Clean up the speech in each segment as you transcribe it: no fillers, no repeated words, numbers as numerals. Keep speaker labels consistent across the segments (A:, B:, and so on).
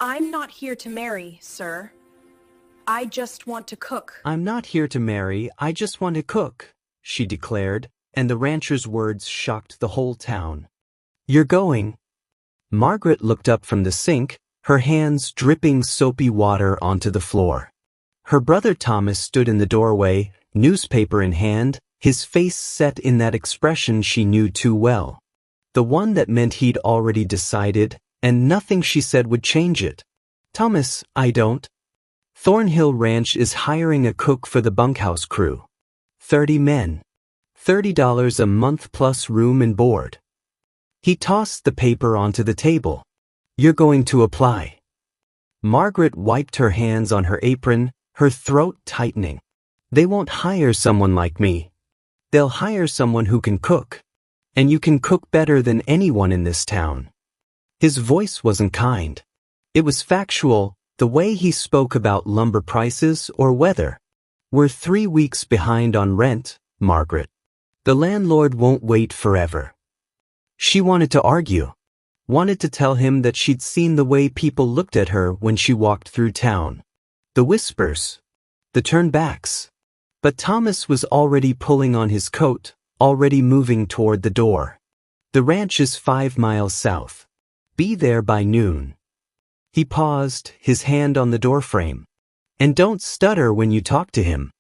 A: I'm not here to marry, sir. I just want to cook.
B: I'm not here to marry, I just want to cook, she declared, and the rancher's words shocked the whole town. You're going. Margaret looked up from the sink, her hands dripping soapy water onto the floor. Her brother Thomas stood in the doorway, newspaper in hand, his face set in that expression she knew too well. The one that meant he'd already decided, and nothing she said would change it. Thomas, I don't. Thornhill Ranch is hiring a cook for the bunkhouse crew. 30 men. $30 a month plus room and board. He tossed the paper onto the table. You're going to apply. Margaret wiped her hands on her apron, her throat tightening. They won't hire someone like me. They'll hire someone who can cook. And you can cook better than anyone in this town. His voice wasn't kind. It was factual, the way he spoke about lumber prices or weather. We're 3 weeks behind on rent, Margaret. The landlord won't wait forever. She wanted to argue. Wanted to tell him that she'd seen the way people looked at her when she walked through town. The whispers. The turnbacks. But Thomas was already pulling on his coat, already moving toward the door. The ranch is 5 miles south. Be there by noon. He paused, his hand on the doorframe. And don't stutter when you talk to him.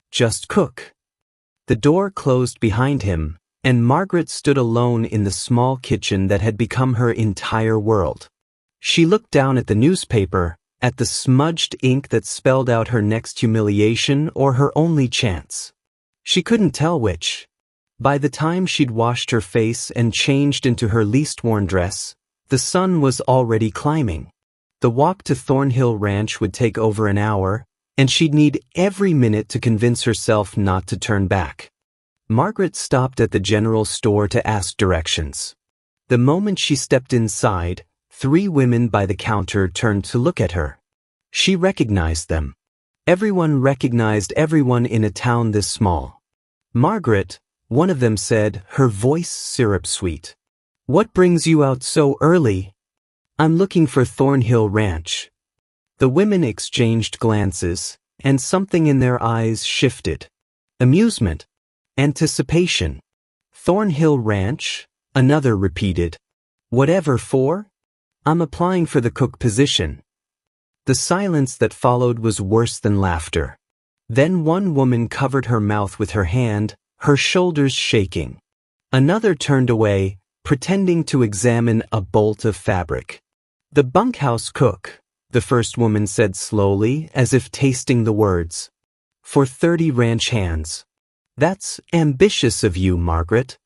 B: Just cook. The door closed behind him, and Margaret stood alone in the small kitchen that had become her entire world. She looked down at the newspaper, at the smudged ink that spelled out her next humiliation or her only chance. She couldn't tell which. By the time she'd washed her face and changed into her least worn dress, the sun was already climbing. The walk to Thornhill Ranch would take over an hour, and she'd need every minute to convince herself not to turn back. Margaret stopped at the general store to ask directions. The moment she stepped inside, 3 women by the counter turned to look at her. She recognized them. Everyone recognized everyone in a town this small. Margaret, one of them said, her voice syrup-sweet. What brings you out so early? I'm looking for Thornhill Ranch. The women exchanged glances, and something in their eyes shifted. Amusement. Anticipation. Thornhill Ranch, another repeated. Whatever for? I'm applying for the cook position. The silence that followed was worse than laughter. Then one woman covered her mouth with her hand, her shoulders shaking. Another turned away, pretending to examine a bolt of fabric. The bunkhouse cook, the first woman said slowly, as if tasting the words. For 30 ranch hands. That's ambitious of you, Margaret.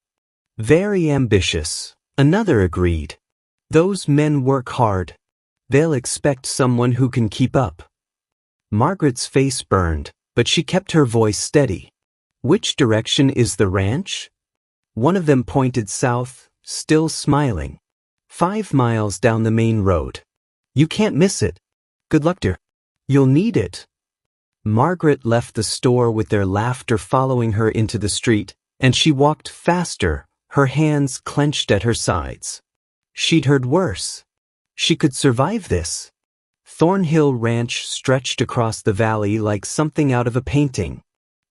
B: Very ambitious, another agreed. Those men work hard. They'll expect someone who can keep up. Margaret's face burned, but she kept her voice steady. Which direction is the ranch? One of them pointed south, still smiling. 5 miles down the main road. You can't miss it. Good luck, dear. You'll need it. Margaret left the store with their laughter following her into the street, and she walked faster, her hands clenched at her sides. She'd heard worse. She could survive this. Thornhill Ranch stretched across the valley like something out of a painting.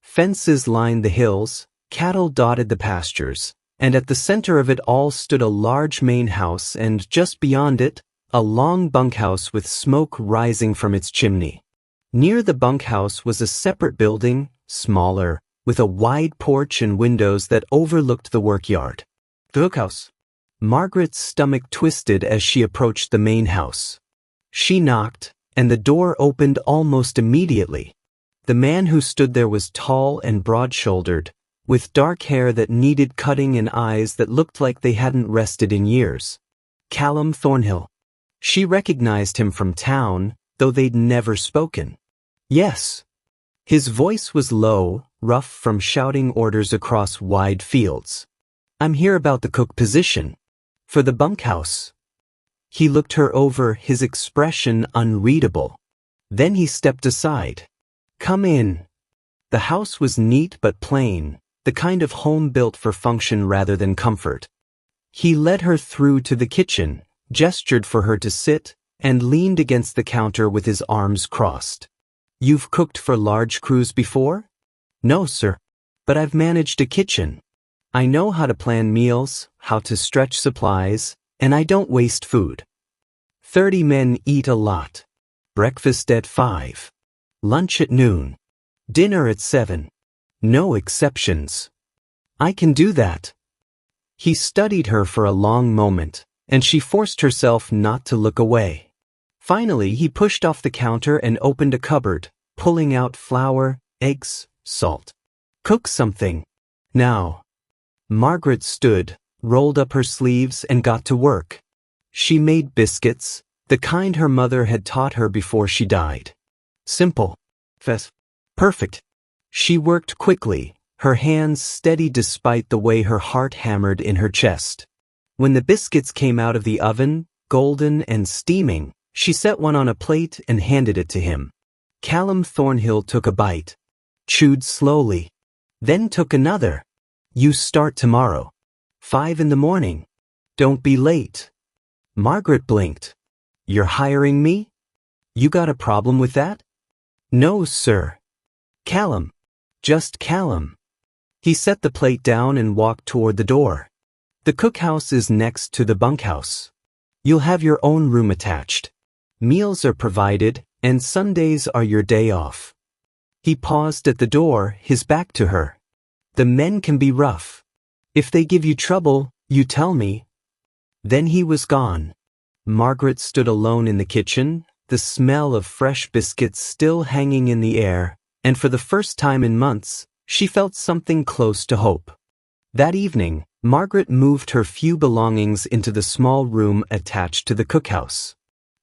B: Fences lined the hills, cattle dotted the pastures, and at the center of it all stood a large main house and just beyond it, a long bunkhouse with smoke rising from its chimney. Near the bunkhouse was a separate building, smaller, with a wide porch and windows that overlooked the workyard. The cookhouse. Margaret's stomach twisted as she approached the main house. She knocked, and the door opened almost immediately. The man who stood there was tall and broad-shouldered, with dark hair that needed cutting and eyes that looked like they hadn't rested in years. Callum Thornhill. She recognized him from town, though they'd never spoken. Yes. His voice was low, rough from shouting orders across wide fields. I'm here about the cook position. For the bunkhouse. He looked her over, his expression unreadable. Then he stepped aside. Come in. The house was neat but plain, the kind of home built for function rather than comfort. He led her through to the kitchen, gestured for her to sit, and leaned against the counter with his arms crossed. "You've cooked for large crews before?" "No, sir. But I've managed a kitchen. I know how to plan meals, how to stretch supplies, and I don't waste food. 30 men eat a lot. Breakfast at 5. Lunch at noon. Dinner at 7. No exceptions. I can do that." He studied her for a long moment, and she forced herself not to look away. Finally, he pushed off the counter and opened a cupboard, pulling out flour, eggs, salt. "Cook something. Now." Margaret stood, rolled up her sleeves, and got to work. She made biscuits, the kind her mother had taught her before she died. Simple. Perfect. She worked quickly, her hands steady despite the way her heart hammered in her chest. When the biscuits came out of the oven, golden and steaming, she set one on a plate and handed it to him. Callum Thornhill took a bite, chewed slowly, then took another. "You start tomorrow. 5 in the morning. Don't be late." Margaret blinked. "You're hiring me? You got a problem with that?" "No, sir." "Callum. Just Callum." He set the plate down and walked toward the door. "The cookhouse is next to the bunkhouse. You'll have your own room attached. Meals are provided, and Sundays are your day off." He paused at the door, his back to her. "The men can be rough. If they give you trouble, you tell me." Then he was gone. Margaret stood alone in the kitchen, the smell of fresh biscuits still hanging in the air, and for the first time in months, she felt something close to hope. That evening, Margaret moved her few belongings into the small room attached to the cookhouse.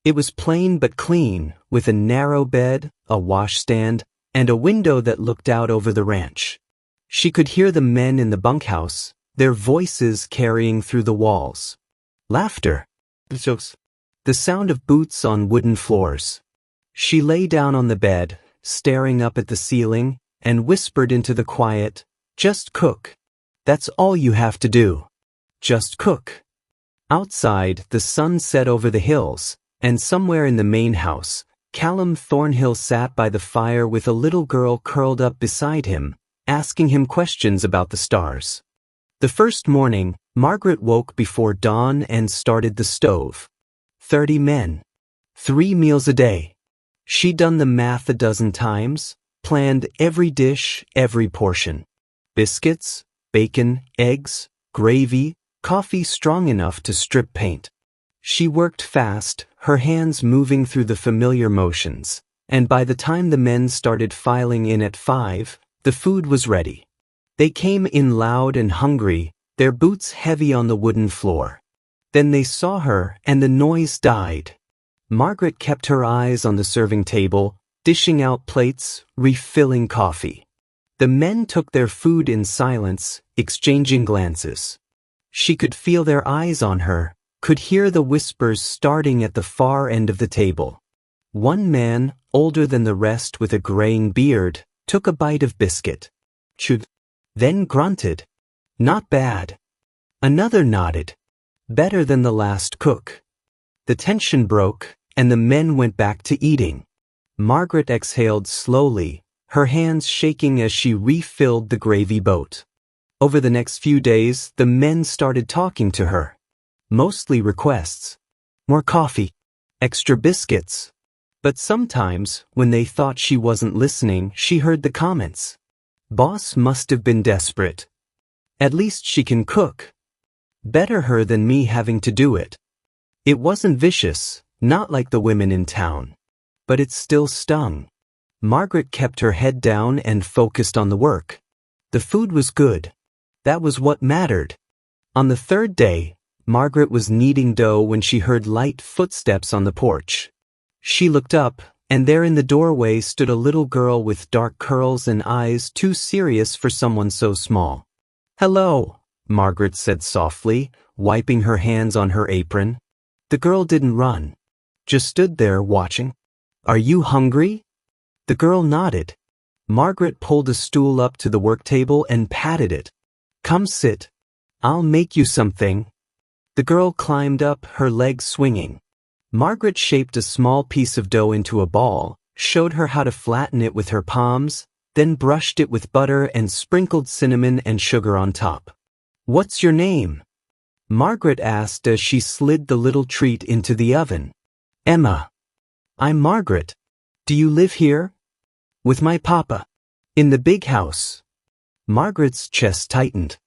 B: It was plain but clean, with a narrow bed, a washstand, and a window that looked out over the ranch. She could hear the men in the bunkhouse, their voices carrying through the walls. Laughter. The sound of boots on wooden floors. She lay down on the bed, staring up at the ceiling, and whispered into the quiet, "Just cook. That's all you have to do. Just cook." Outside, the sun set over the hills, and somewhere in the main house, Callum Thornhill sat by the fire with a little girl curled up beside him, asking him questions about the stars. The first morning, Margaret woke before dawn and started the stove. 30 men. 3 meals a day. She'd done the math a dozen times, planned every dish, every portion. Biscuits, bacon, eggs, gravy, coffee strong enough to strip paint. She worked fast, her hands moving through the familiar motions, and by the time the men started filing in at 5, the food was ready. They came in loud and hungry, their boots heavy on the wooden floor. Then they saw her, and the noise died. Margaret kept her eyes on the serving table, dishing out plates, refilling coffee. The men took their food in silence, exchanging glances. She could feel their eyes on her, could hear the whispers starting at the far end of the table. One man, older than the rest with a graying beard, took a bite of biscuit. Chewed. Then grunted. "Not bad." Another nodded. "Better than the last cook." The tension broke, and the men went back to eating. Margaret exhaled slowly, her hands shaking as she refilled the gravy boat. Over the next few days, the men started talking to her. Mostly requests. More coffee. Extra biscuits. But sometimes, when they thought she wasn't listening, she heard the comments. "Boss must have been desperate. At least she can cook. Better her than me having to do it." It wasn't vicious, not like the women in town. But it still stung. Margaret kept her head down and focused on the work. The food was good. That was what mattered. On the third day, Margaret was kneading dough when she heard light footsteps on the porch. She looked up, and there in the doorway stood a little girl with dark curls and eyes too serious for someone so small. "Hello," Margaret said softly, wiping her hands on her apron. The girl didn't run, just stood there watching. "Are you hungry?" The girl nodded. Margaret pulled a stool up to the work table and patted it. "Come sit. I'll make you something." The girl climbed up, her legs swinging. Margaret shaped a small piece of dough into a ball, showed her how to flatten it with her palms, then brushed it with butter and sprinkled cinnamon and sugar on top. "What's your name?" Margaret asked as she slid the little treat into the oven. "Emma." "I'm Margaret. Do you live here?" "With my papa. In the big house." Margaret's chest tightened.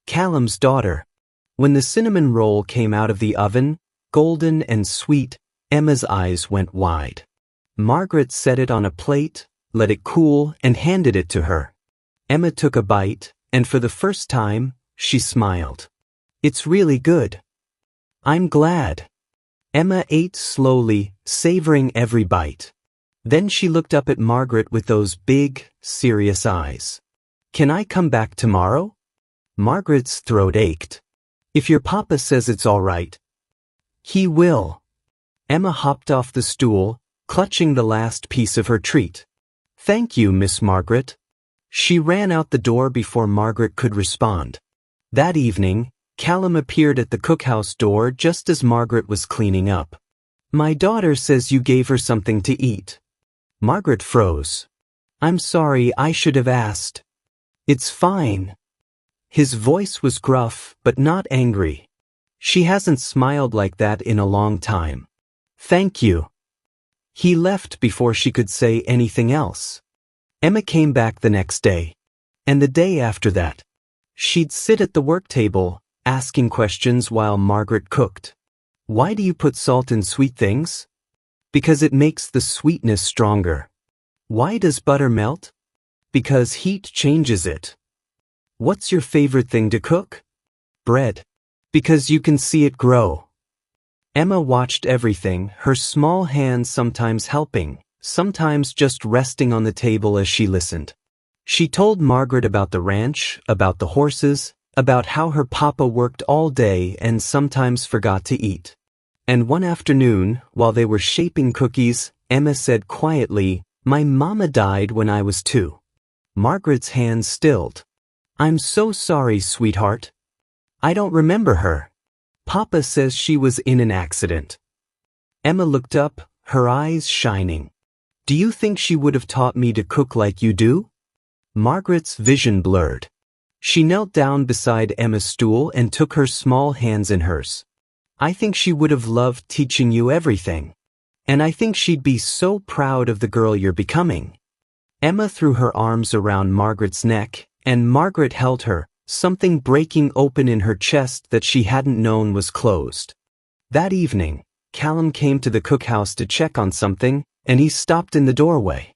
B: Callum's daughter. When the cinnamon roll came out of the oven, golden and sweet, Emma's eyes went wide. Margaret set it on a plate, let it cool, and handed it to her. Emma took a bite, and for the first time, she smiled. "It's really good." "I'm glad." Emma ate slowly, savoring every bite. Then she looked up at Margaret with those big, serious eyes. "Can I come back tomorrow?" Margaret's throat ached. "If your papa says it's all right." "He will." Emma hopped off the stool, clutching the last piece of her treat. "Thank you, Miss Margaret." She ran out the door before Margaret could respond. That evening, Callum appeared at the cookhouse door just as Margaret was cleaning up. "My daughter says you gave her something to eat." Margaret froze. "I'm sorry, I should have asked." "It's fine." His voice was gruff, but not angry. "She hasn't smiled like that in a long time." "Thank you." He left before she could say anything else. Emma came back the next day. And the day after that. She'd sit at the work table, asking questions while Margaret cooked. "Why do you put salt in sweet things?" "Because it makes the sweetness stronger." "Why does butter melt?" "Because heat changes it." "What's your favorite thing to cook?" "Bread." "Because you can see it grow." Emma watched everything, her small hands sometimes helping, sometimes just resting on the table as she listened. She told Margaret about the ranch, about the horses, about how her papa worked all day and sometimes forgot to eat. And one afternoon, while they were shaping cookies, Emma said quietly, "My mama died when I was 2. Margaret's hands stilled. "I'm so sorry, sweetheart." "I don't remember her." "Papa says she was in an accident." Emma looked up, her eyes shining. "Do you think she would have taught me to cook like you do?" Margaret's vision blurred. She knelt down beside Emma's stool and took her small hands in hers. "I think she would have loved teaching you everything. And I think she'd be so proud of the girl you're becoming." Emma threw her arms around Margaret's neck, and Margaret held her, something breaking open in her chest that she hadn't known was closed. That evening, Callum came to the cookhouse to check on something, and he stopped in the doorway.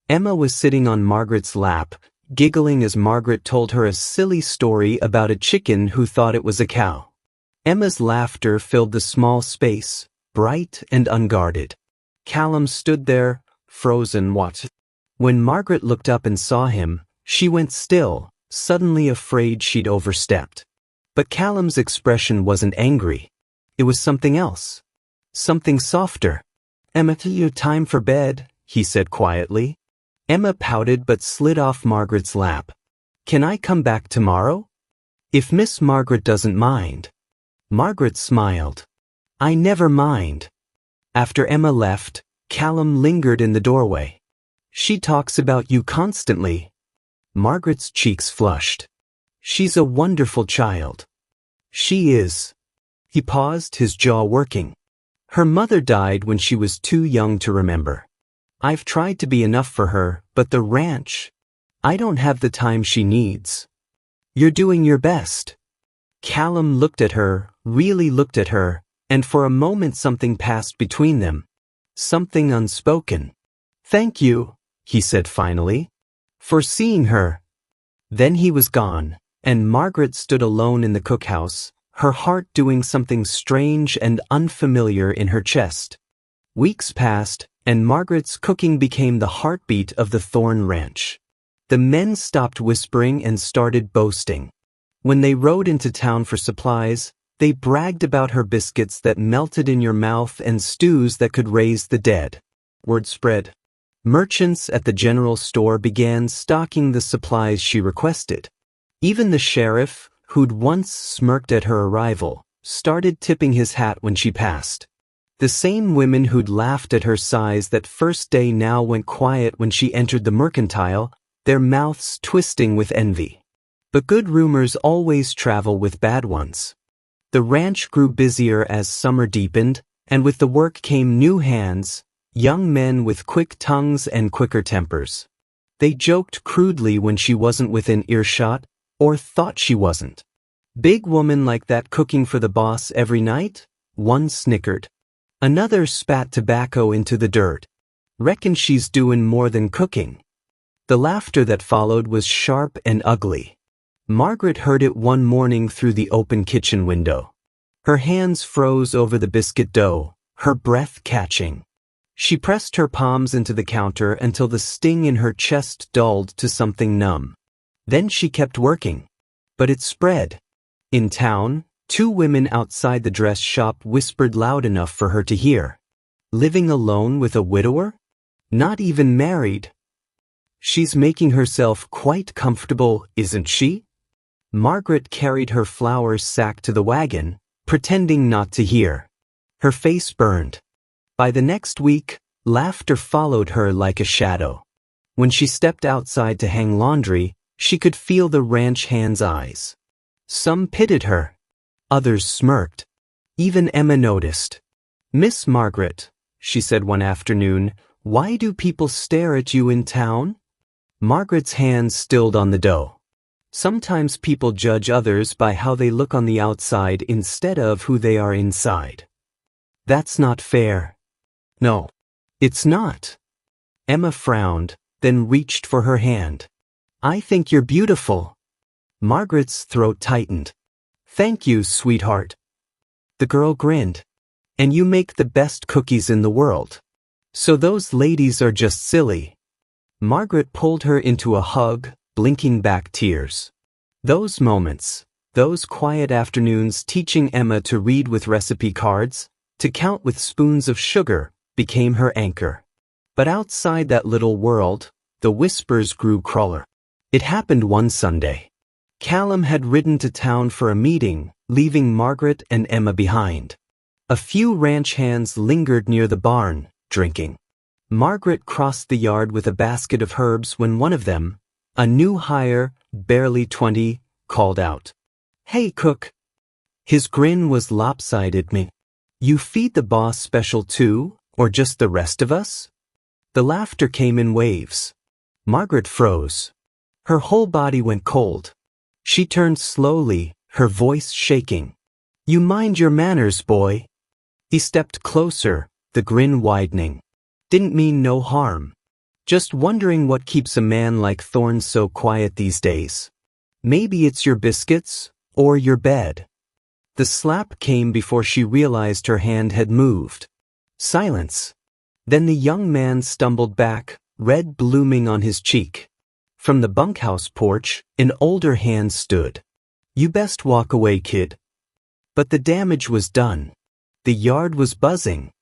B: Emma was sitting on Margaret's lap, giggling as Margaret told her a silly story about a chicken who thought it was a cow. Emma's laughter filled the small space, bright and unguarded. Callum stood there, frozen, watching. When Margaret looked up and saw him, she went still, suddenly afraid she'd overstepped. But Callum's expression wasn't angry. It was something else. Something softer. "Emma, your time for bed," he said quietly. Emma pouted but slid off Margaret's lap. "Can I come back tomorrow?" "If Miss Margaret doesn't mind." Margaret smiled. "I never mind." After Emma left, Callum lingered in the doorway. "She talks about you constantly." Margaret's cheeks flushed. "She's a wonderful child." "She is." He paused, his jaw working. "Her mother died when she was too young to remember. I've tried to be enough for her, but the ranch, I don't have the time she needs." "You're doing your best." Callum looked at her, really looked at her, and for a moment something passed between them. Something unspoken. "Thank you," he said finally, "for seeing her." Then he was gone, and Margaret stood alone in the cookhouse, her heart doing something strange and unfamiliar in her chest. Weeks passed, and Margaret's cooking became the heartbeat of the Thorn Ranch. The men stopped whispering and started boasting. When they rode into town for supplies, they bragged about her biscuits that melted in your mouth and stews that could raise the dead. Word spread. Merchants at the general store began stocking the supplies she requested. Even the sheriff, who'd once smirked at her arrival, started tipping his hat when she passed. The same women who'd laughed at her size that first day now went quiet when she entered the mercantile, their mouths twisting with envy. But good rumors always travel with bad ones. The ranch grew busier as summer deepened, and with the work came new hands, young men with quick tongues and quicker tempers. They joked crudely when she wasn't within earshot, or thought she wasn't. Big woman like that cooking for the boss every night? One snickered. Another spat tobacco into the dirt. Reckon she's doing more than cooking. The laughter that followed was sharp and ugly. Margaret heard it one morning through the open kitchen window. Her hands froze over the biscuit dough, her breath catching. She pressed her palms into the counter until the sting in her chest dulled to something numb. Then she kept working. But it spread. In town, 2 women outside the dress shop whispered loud enough for her to hear. Living alone with a widower? Not even married. She's making herself quite comfortable, isn't she? Margaret carried her flour sack to the wagon, pretending not to hear. Her face burned. By the next week, laughter followed her like a shadow. When she stepped outside to hang laundry, she could feel the ranch hands' eyes. Some pitied her. Others smirked. Even Emma noticed. "Miss Margaret," she said one afternoon, "why do people stare at you in town?" Margaret's hands stilled on the dough. Sometimes people judge others by how they look on the outside instead of who they are inside. That's not fair. No, it's not. Emma frowned, then reached for her hand. "I think you're beautiful." Margaret's throat tightened. "Thank you, sweetheart." The girl grinned. "And you make the best cookies in the world. So those ladies are just silly." Margaret pulled her into a hug, blinking back tears. Those moments, those quiet afternoons teaching Emma to read with recipe cards, to count with spoons of sugar, became her anchor. But outside that little world, the whispers grew crueler. It happened one Sunday. Callum had ridden to town for a meeting, leaving Margaret and Emma behind. A few ranch hands lingered near the barn, drinking. Margaret crossed the yard with a basket of herbs when one of them, a new hire, barely 20, called out, "Hey, cook." His grin was lopsided. "Me. You feed the boss special too, or just the rest of us?" The laughter came in waves. Margaret froze. Her whole body went cold. She turned slowly, her voice shaking. "You mind your manners, boy." He stepped closer, the grin widening. "Didn't mean no harm. Just wondering what keeps a man like Thorne so quiet these days. Maybe it's your biscuits, or your bed." The slap came before she realized her hand had moved. Silence. Then the young man stumbled back, red blooming on his cheek. From the bunkhouse porch, an older hand stood. "You best walk away, kid." But the damage was done. The yard was buzzing.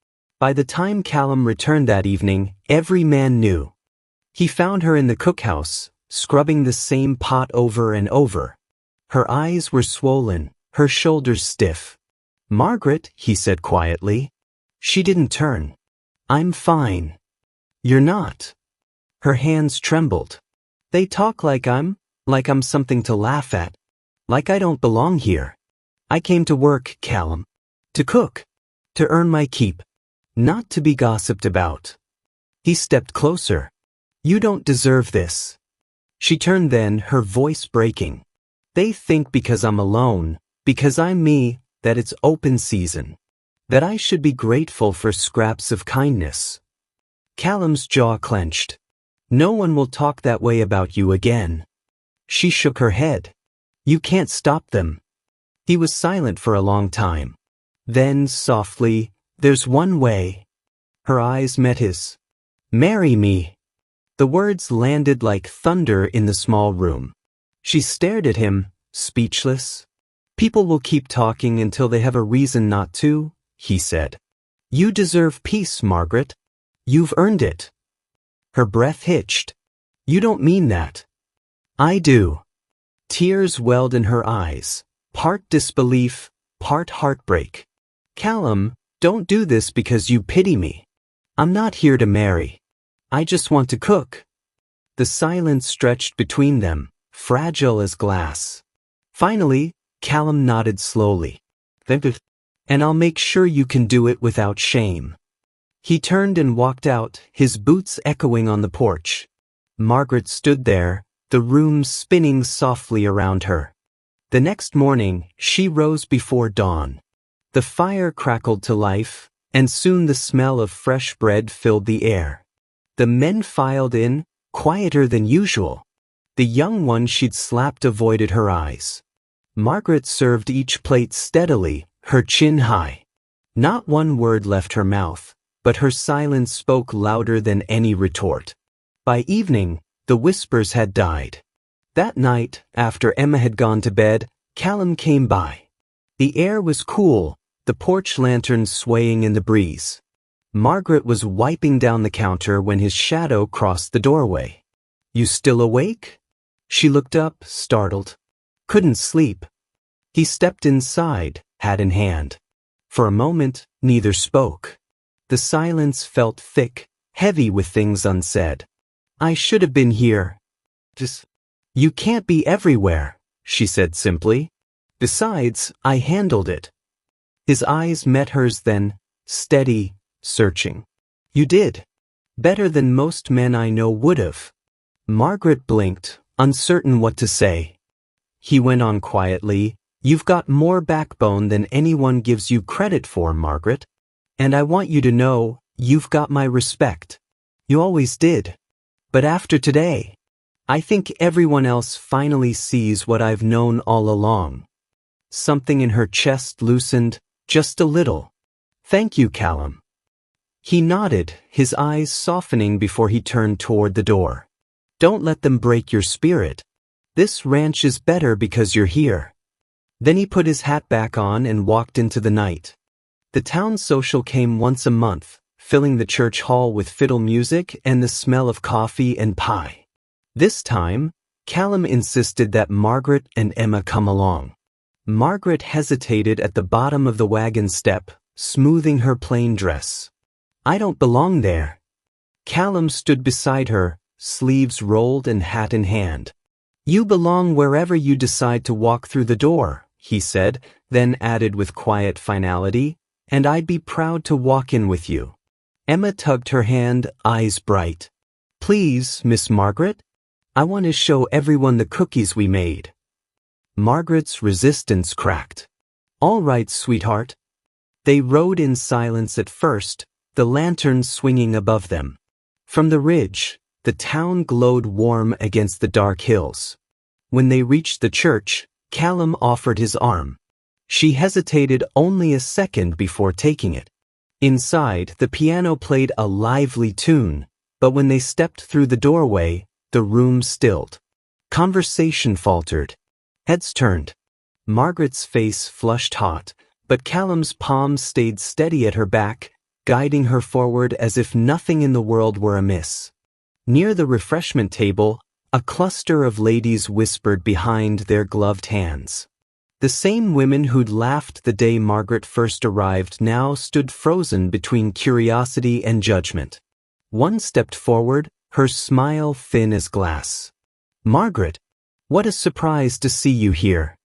B: By the time Callum returned that evening, every man knew. He found her in the cookhouse, scrubbing the same pot over and over. Her eyes were swollen, her shoulders stiff. "Margaret," he said quietly. She didn't turn. "I'm fine." "You're not." Her hands trembled. "They talk like I'm something to laugh at. Like I don't belong here. I came to work, Callum. To cook. To earn my keep. Not to be gossiped about." He stepped closer. "You don't deserve this." She turned then, her voice breaking. "They think because I'm alone, because I'm me, that it's open season. That I should be grateful for scraps of kindness." Callum's jaw clenched. "No one will talk that way about you again." She shook her head. "You can't stop them." He was silent for a long time. Then, softly, "There's one way." Her eyes met his. "Marry me." The words landed like thunder in the small room. She stared at him, speechless. "People will keep talking until they have a reason not to," he said. "You deserve peace, Margaret. You've earned it." Her breath hitched. "You don't mean that." "I do." Tears welled in her eyes, part disbelief, part heartbreak. "Callum, Don't do this because you pity me. I'm not here to marry. I just want to cook. The silence stretched between them, fragile as glass. Finally, Callum nodded slowly. And I'll make sure you can do it without shame. He turned and walked out, his boots echoing on the porch. Margaret stood there, the room spinning softly around her. The next morning, she rose before dawn. The fire crackled to life, and soon the smell of fresh bread filled the air. The men filed in, quieter than usual. The young one she'd slapped avoided her eyes. Margaret served each plate steadily, her chin high. Not one word left her mouth, but her silence spoke louder than any retort. By evening, the whispers had died. That night, after Emma had gone to bed, Callum came by. The air was cool, the porch lanterns swaying in the breeze. Margaret was wiping down the counter when his shadow crossed the doorway. You still awake? She looked up, startled. Couldn't sleep. He stepped inside, hat in hand. For a moment, neither spoke. The silence felt thick, heavy with things unsaid. I should have been here. You can't be everywhere, she said simply. Besides, I handled it. His eyes met hers then, steady, searching. You did. Better than most men I know would have. Margaret blinked, uncertain what to say. He went on quietly, You've got more backbone than anyone gives you credit for, Margaret. And I want you to know, you've got my respect. You always did. But after today, I think everyone else finally sees what I've known all along. Something in her chest loosened, just a little. Thank you, Callum. He nodded, his eyes softening before he turned toward the door. Don't let them break your spirit. This ranch is better because you're here. Then he put his hat back on and walked into the night. The town social came once a month, filling the church hall with fiddle music and the smell of coffee and pie. This time, Callum insisted that Margaret and Emma come along. Margaret hesitated at the bottom of the wagon step, smoothing her plain dress. I don't belong there. Callum stood beside her, sleeves rolled and hat in hand. You belong wherever you decide to walk through the door, he said, then added with quiet finality, and I'd be proud to walk in with you. Emma tugged her hand, eyes bright. Please, Miss Margaret, I want to show everyone the cookies we made. Margaret's resistance cracked. All right, sweetheart. They rode in silence at first, the lanterns swinging above them. From the ridge, the town glowed warm against the dark hills. When they reached the church, Callum offered his arm. She hesitated only a second before taking it. Inside, the piano played a lively tune, but when they stepped through the doorway, the room stilled. Conversation faltered. Heads turned. Margaret's face flushed hot, but Callum's palm stayed steady at her back, guiding her forward as if nothing in the world were amiss. Near the refreshment table, a cluster of ladies whispered behind their gloved hands. The same women who'd laughed the day Margaret first arrived now stood frozen between curiosity and judgment. One stepped forward, her smile thin as glass. Margaret, what a surprise to see you here.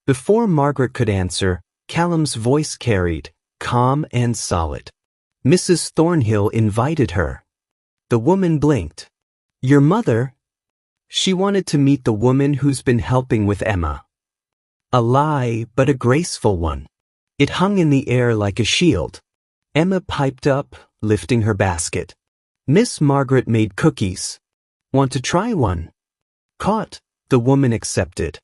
B: Before Margaret could answer, Callum's voice carried, calm and solid. Mrs. Thornhill invited her. The woman blinked. Your mother? She wanted to meet the woman who's been helping with Emma. A lie, but a graceful one. It hung in the air like a shield. Emma piped up, lifting her basket. Miss Margaret made cookies. Want to try one? Caught, the woman accepted.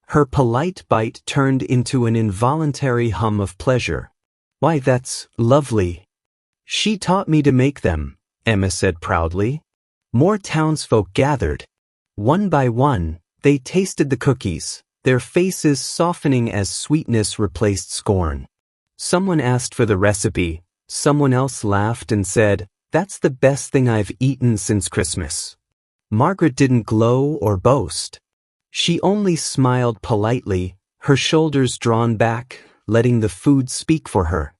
B: Her polite bite turned into an involuntary hum of pleasure. Why, that's lovely. She taught me to make them, Emma said proudly. More townsfolk gathered. One by one, they tasted the cookies, their faces softening as sweetness replaced scorn. Someone asked for the recipe, someone else laughed and said, That's the best thing I've eaten since Christmas. Margaret didn't glow or boast. She only smiled politely, her shoulders drawn back, letting the food speak for her.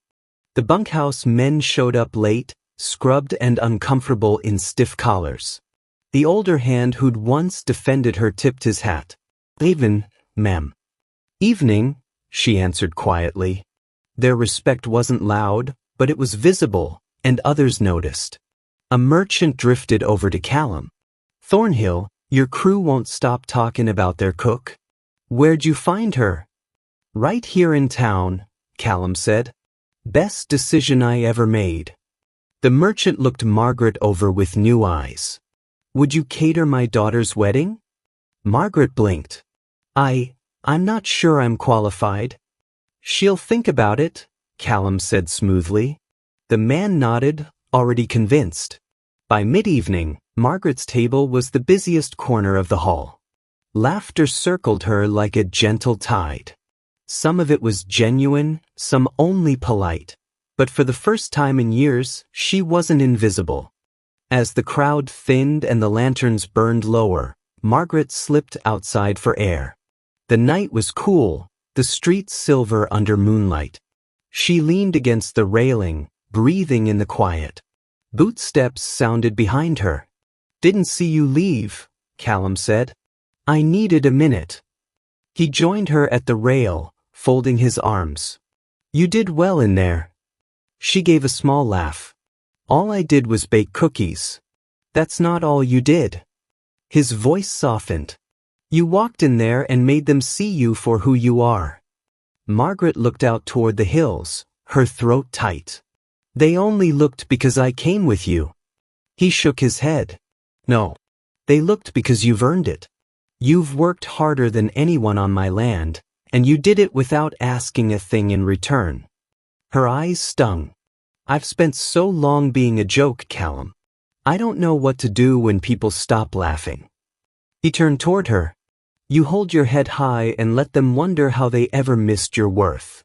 B: The bunkhouse men showed up late, scrubbed and uncomfortable in stiff collars. The older hand who'd once defended her tipped his hat. "Even, ma'am." "Evening," she answered quietly. Their respect wasn't loud, but it was visible, and others noticed. A merchant drifted over to Callum. "Thornhill, your crew won't stop talking about their cook." "Where'd you find her?" "Right here in town," Callum said. "Best decision I ever made." The merchant looked Margaret over with new eyes. "Would you cater my daughter's wedding?" Margaret blinked. I'm not sure I'm qualified." "She'll think about it," Callum said smoothly. The man nodded, already convinced. By mid-evening, Margaret's table was the busiest corner of the hall. Laughter circled her like a gentle tide. Some of it was genuine, some only polite. But for the first time in years, she wasn't invisible. As the crowd thinned and the lanterns burned lower, Margaret slipped outside for air. The night was cool, the streets silver under moonlight. She leaned against the railing, breathing in the quiet. Bootsteps sounded behind her. "Didn't see you leave," Callum said. "I needed a minute." He joined her at the rail, folding his arms. "You did well in there." She gave a small laugh. "All I did was bake cookies." "That's not all you did." His voice softened. "You walked in there and made them see you for who you are." Margaret looked out toward the hills, her throat tight. "They only looked because I came with you." He shook his head. "No. They looked because you've earned it. You've worked harder than anyone on my land, and you did it without asking a thing in return." Her eyes stung. "I've spent so long being a joke, Callum. I don't know what to do when people stop laughing." He turned toward her. "You hold your head high and let them wonder how they ever missed your worth."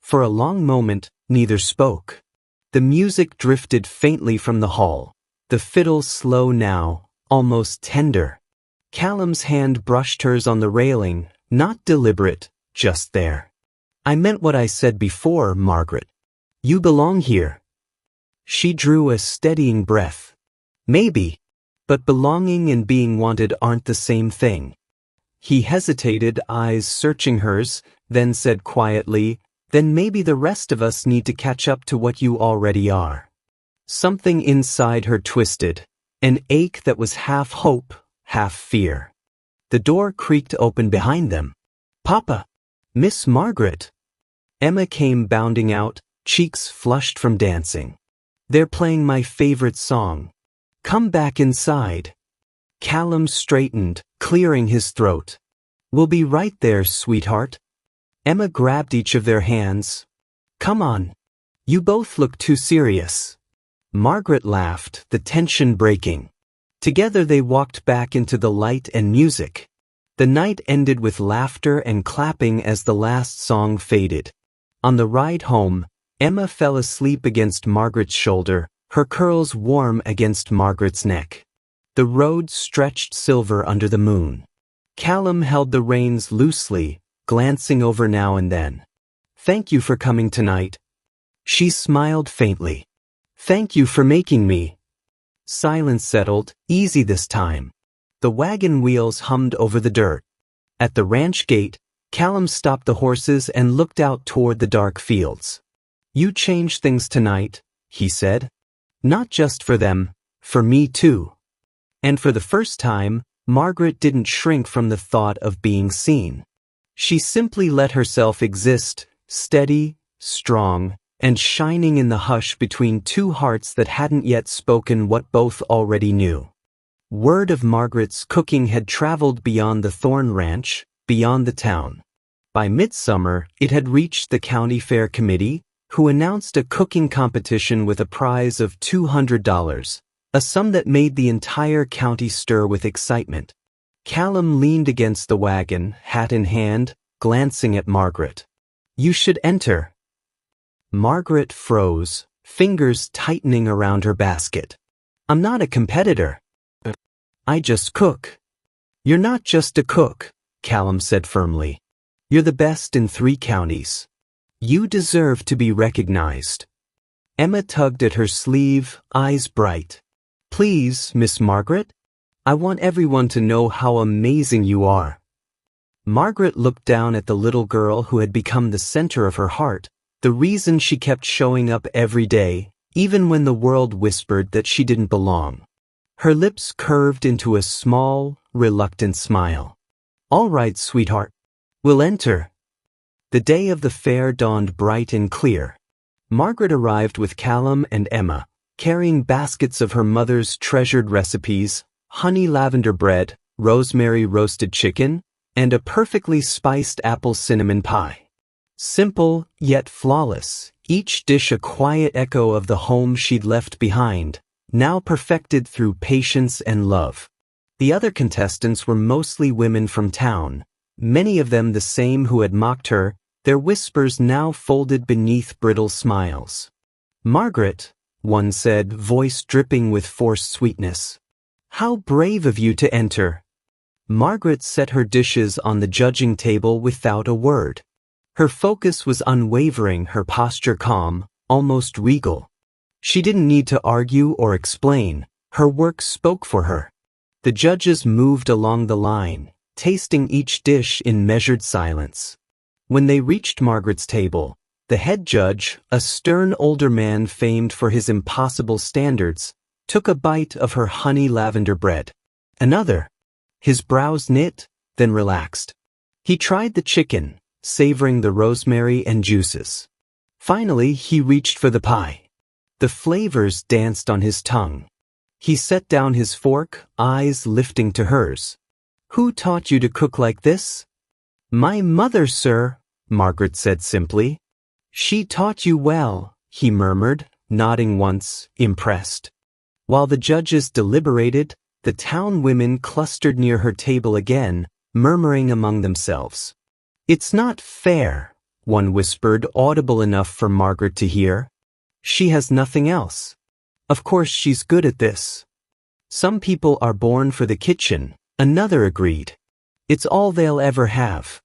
B: For a long moment, neither spoke. The music drifted faintly from the hall, the fiddle slow now, almost tender. Callum's hand brushed hers on the railing, not deliberate, just there. "I meant what I said before, Margaret. You belong here." She drew a steadying breath. "Maybe, but belonging and being wanted aren't the same thing." He hesitated, eyes searching hers, then said quietly, "Then maybe the rest of us need to catch up to what you already are." Something inside her twisted, an ache that was half hope, half fear. The door creaked open behind them. "Papa! Miss Margaret!" Emma came bounding out, cheeks flushed from dancing. "They're playing my favorite song. Come back inside." Callum straightened, clearing his throat. "We'll be right there, sweetheart." Emma grabbed each of their hands. "Come on. You both look too serious." Margaret laughed, the tension breaking. Together they walked back into the light and music. The night ended with laughter and clapping as the last song faded. On the ride home, Emma fell asleep against Margaret's shoulder, her curls warm against Margaret's neck. The road stretched silver under the moon. Callum held the reins loosely, glancing over now and then. "Thank you for coming tonight." She smiled faintly. "Thank you for making me." Silence settled, easy this time. The wagon wheels hummed over the dirt. At the ranch gate, Callum stopped the horses and looked out toward the dark fields. "You changed things tonight," he said. "Not just for them, for me too." And for the first time, Margaret didn't shrink from the thought of being seen. She simply let herself exist, steady, strong, and shining in the hush between two hearts that hadn't yet spoken what both already knew. Word of Margaret's cooking had traveled beyond the Thorn Ranch, beyond the town. By midsummer, it had reached the county fair committee, who announced a cooking competition with a prize of $200. A sum that made the entire county stir with excitement. Callum leaned against the wagon, hat in hand, glancing at Margaret. "You should enter." Margaret froze, fingers tightening around her basket. "I'm not a competitor. I just cook." "You're not just a cook," Callum said firmly. "You're the best in 3 counties. You deserve to be recognized." Emma tugged at her sleeve, eyes bright. Please, Miss Margaret? I want everyone to know how amazing you are. Margaret looked down at the little girl who had become the center of her heart, the reason she kept showing up every day, even when the world whispered that she didn't belong. Her lips curved into a small, reluctant smile. All right, sweetheart. We'll enter. The day of the fair dawned bright and clear. Margaret arrived with Callum and Emma, carrying baskets of her mother's treasured recipes, honey lavender bread, rosemary roasted chicken, and a perfectly spiced apple cinnamon pie. Simple, yet flawless, each dish a quiet echo of the home she'd left behind, now perfected through patience and love. The other contestants were mostly women from town, many of them the same who had mocked her, their whispers now folded beneath brittle smiles. Margaret, one said, voice dripping with forced sweetness. How brave of you to enter. Margaret set her dishes on the judging table without a word. Her focus was unwavering, her posture calm, almost regal. She didn't need to argue or explain, her work spoke for her. The judges moved along the line, tasting each dish in measured silence. When they reached Margaret's table, the head judge, a stern older man famed for his impossible standards, took a bite of her honey lavender bread. Another. His brows knit, then relaxed. He tried the chicken, savoring the rosemary and juices. Finally, he reached for the pie. The flavors danced on his tongue. He set down his fork, eyes lifting to hers. Who taught you to cook like this? My mother, sir, Margaret said simply. She taught you well, he murmured, nodding once, impressed. While the judges deliberated, the town women clustered near her table again, murmuring among themselves. It's not fair, one whispered, audible enough for Margaret to hear. She has nothing else. Of course she's good at this. Some people are born for the kitchen, another agreed. It's all they'll ever have.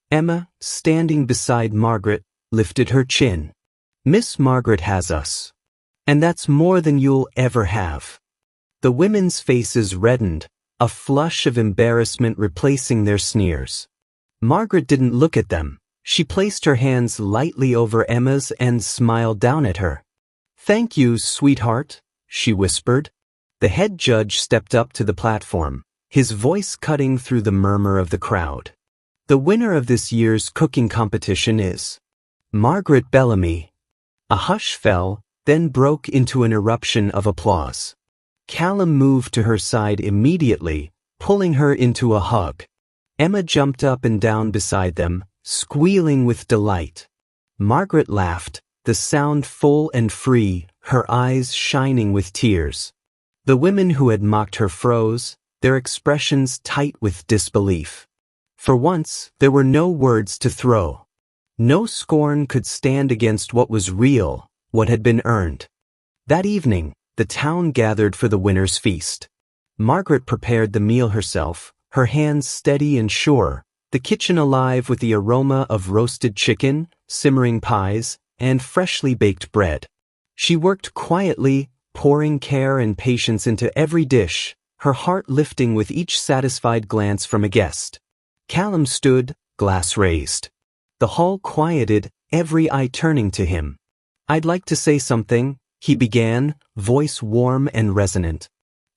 B: Emma, standing beside Margaret, lifted her chin. Miss Margaret has us. And that's more than you'll ever have. The women's faces reddened, a flush of embarrassment replacing their sneers. Margaret didn't look at them. She placed her hands lightly over Emma's and smiled down at her. Thank you, sweetheart, she whispered. The head judge stepped up to the platform, his voice cutting through the murmur of the crowd. The winner of this year's cooking competition is Margaret Bellamy. A hush fell, then broke into an eruption of applause. Callum moved to her side immediately, pulling her into a hug. Emma jumped up and down beside them, squealing with delight. Margaret laughed, the sound full and free, her eyes shining with tears. The women who had mocked her froze, their expressions tight with disbelief. For once, there were no words to throw. No scorn could stand against what was real, what had been earned. That evening, the town gathered for the winner's feast. Margaret prepared the meal herself, her hands steady and sure, the kitchen alive with the aroma of roasted chicken, simmering pies, and freshly baked bread. She worked quietly, pouring care and patience into every dish, her heart lifting with each satisfied glance from a guest. Callum stood, glass raised. The hall quieted, every eye turning to him. I'd like to say something, he began, voice warm and resonant.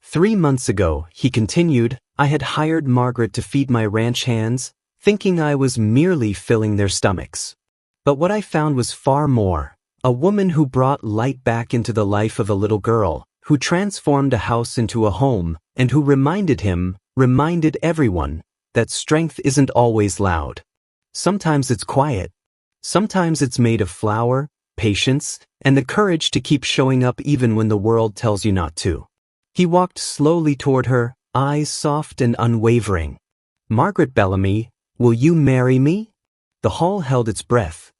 B: 3 months ago, he continued, I had hired Margaret to feed my ranch hands, thinking I was merely filling their stomachs. But what I found was far more. A woman who brought light back into the life of a little girl, who transformed a house into a home, and who reminded everyone, that strength isn't always loud. Sometimes it's quiet. Sometimes it's made of flour, patience, and the courage to keep showing up even when the world tells you not to. He walked slowly toward her, eyes soft and unwavering. Margaret Bellamy, will you marry me? The hall held its breath.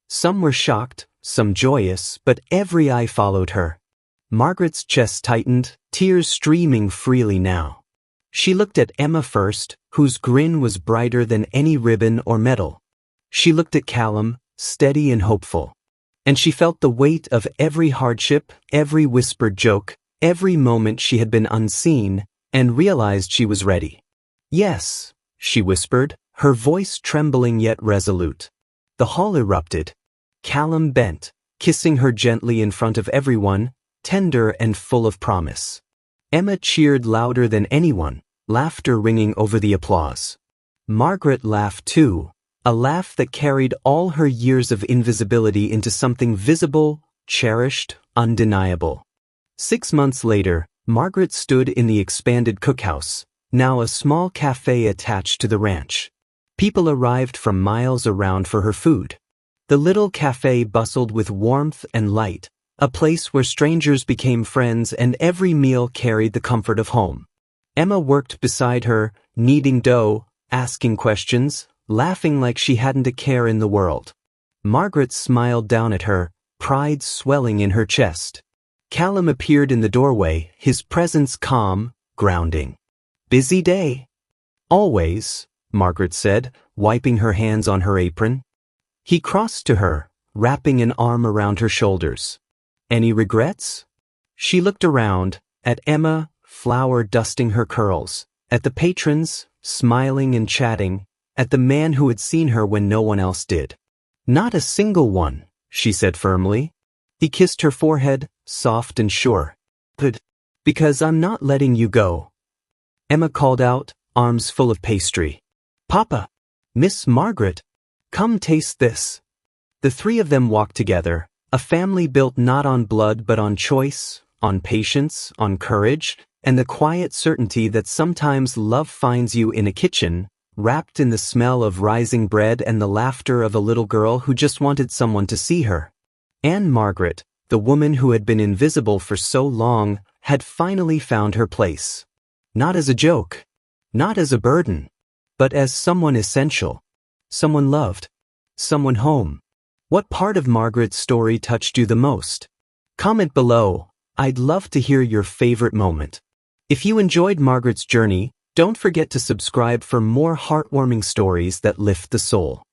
B: Some were shocked, some joyous, but every eye followed her. Margaret's chest tightened, tears streaming freely now. She looked at Emma first, whose grin was brighter than any ribbon or medal. She looked at Callum, steady and hopeful. and she felt the weight of every hardship, every whispered joke, every moment she had been unseen, and realized she was ready. "Yes," she whispered, her voice trembling yet resolute. The hall erupted. Callum bent, kissing her gently in front of everyone, tender and full of promise. Emma cheered louder than anyone, laughter ringing over the applause. Margaret laughed too, a laugh that carried all her years of invisibility into something visible, cherished, undeniable. 6 months later, Margaret stood in the expanded cookhouse, now a small cafe attached to the ranch. People arrived from miles around for her food. The little cafe bustled with warmth and light, a place where strangers became friends and every meal carried the comfort of home. Emma worked beside her, kneading dough, asking questions, laughing like she hadn't a care in the world. Margaret smiled down at her, pride swelling in her chest. Callum appeared in the doorway, his presence calm, grounding. "Busy day?" "Always," Margaret said, wiping her hands on her apron. He crossed to her, wrapping an arm around her shoulders. "Any regrets?" She looked around, at Emma, flour dusting her curls, at the patrons, smiling and chatting, at the man who had seen her when no one else did. "Not a single one," she said firmly. He kissed her forehead, soft and sure. "Good. Because I'm not letting you go." Emma called out, arms full of pastry. "Papa! Miss Margaret! Come taste this." The three of them walked together, a family built not on blood but on choice, on patience, on courage, and the quiet certainty that sometimes love finds you in a kitchen, wrapped in the smell of rising bread and the laughter of a little girl who just wanted someone to see her. And Margaret, the woman who had been invisible for so long, had finally found her place. Not as a joke, not as a burden, but as someone essential, someone loved, someone home. What part of Margaret's story touched you the most? Comment below. I'd love to hear your favorite moment. If you enjoyed Margaret's journey, don't forget to subscribe for more heartwarming stories that lift the soul.